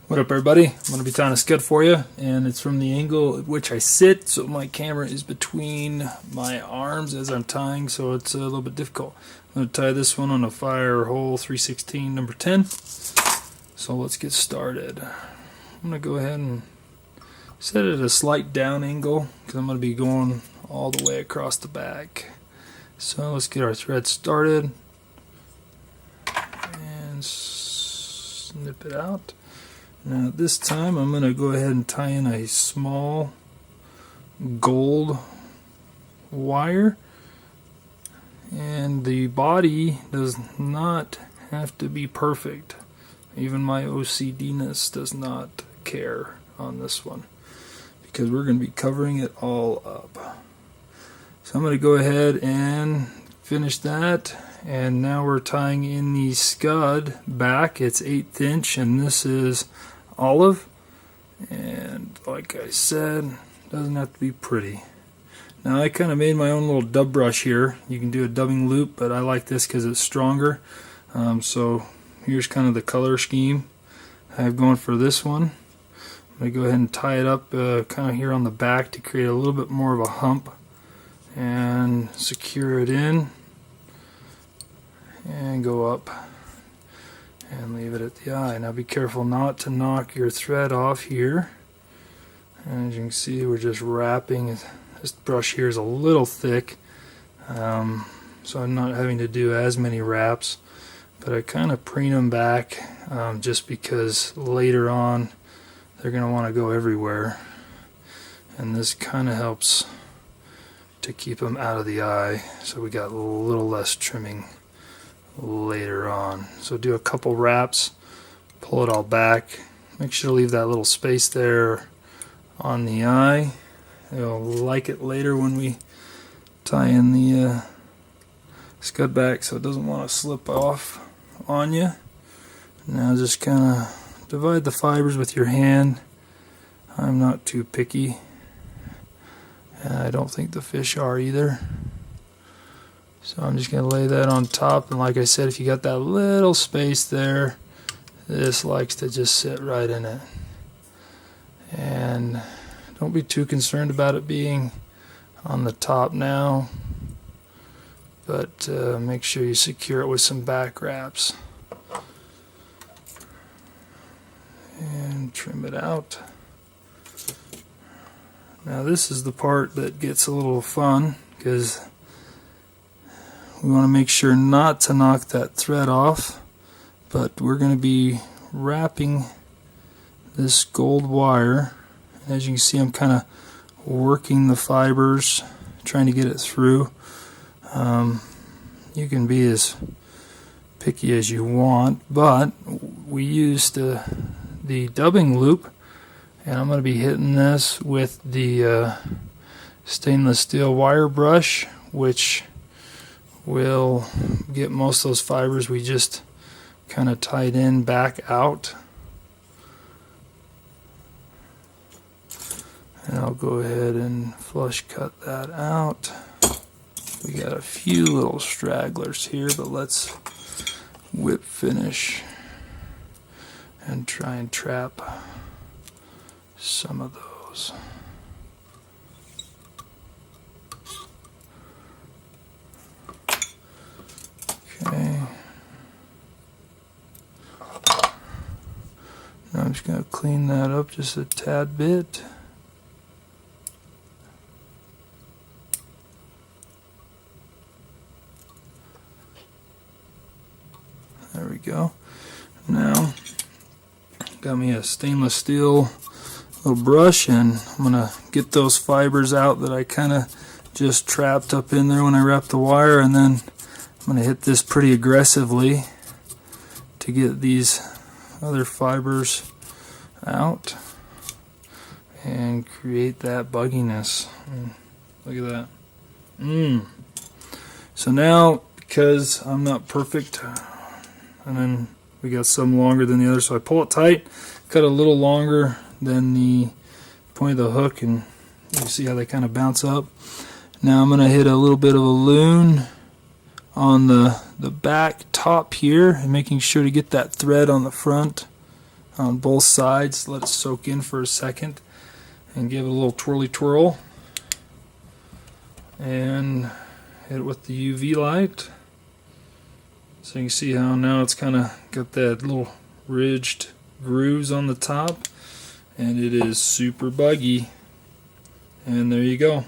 What up, everybody? I'm going to be tying a scud for you, and it's from the angle at which I sit, so my camera is between my arms as I'm tying, so it's a little bit difficult. I'm going to tie this one on a Firehole 316 number 10. So let's get started. I'm going to go ahead and set it at a slight down angle because I'm going to be going all the way across the back. So let's get our thread started and snip it out. Now this time I'm going to go ahead and tie in a small gold wire, and the body does not have to be perfect. Even my OCD-ness does not care on this one because we're going to be covering it all up. So I'm going to go ahead and finish that, and now we're tying in the scud back. It's 1/8 inch and this is olive, and like I said, doesn't have to be pretty. Now I kind of made my own little dub brush here. You can do a dubbing loop, but I like this because it's stronger. So here's kind of the color scheme I have going for this one. I'm going to go ahead and tie it up kind of here on the back to create a little bit more of a hump and secure it in and go up and leave it at the eye. Now be careful not to knock your thread off here. And as you can see, we're just wrapping. This brush here is a little thick, so I'm not having to do as many wraps, but I kind of preen them back just because later on they're going to want to go everywhere, and this kind of helps to keep them out of the eye, so we got a little less trimming later on. So do a couple wraps, pull it all back, make sure to leave that little space there on the eye. You'll like it later when we tie in the scud back so it doesn't want to slip off on you. Now just kind of divide the fibers with your hand. I'm not too picky, and I don't think the fish are either. So I'm just going to lay that on top, and like I said, if you got that little space there, this likes to just sit right in it. And don't be too concerned about it being on the top now, but make sure you secure it with some back wraps. And trim it out. Now this is the part that gets a little fun because we want to make sure not to knock that thread off, but we're going to be wrapping this gold wire. And as you can see, I'm kind of working the fibers, trying to get it through. You can be as picky as you want, but we used the dubbing loop, and I'm going to be hitting this with the stainless steel wire brush, which will get most of those fibers we just kind of tied in back out. And I'll go ahead and flush cut that out. We got a few little stragglers here, but let's whip finish and try and trap some of those. Okay. Now I'm just going to clean that up just a tad bit. There we go. Now, got me a stainless steel little brush, and I'm going to get those fibers out that I kind of just trapped up in there when I wrapped the wire, and then I'm going to hit this pretty aggressively to get these other fibers out and create that bugginess. Look at that. So now, because I'm not perfect, and then we got some longer than the other, so I pull it tight, cut a little longer than the point of the hook, and you see how they kind of bounce up. Now I'm going to hit a little bit of a loon on the back top here, and making sure to get that thread on the front on both sides. Let it soak in for a second and give it a little twirly twirl. And hit it with the UV light. So you can see how now it's kind of got that little ridged grooves on the top. And it is super buggy. And there you go.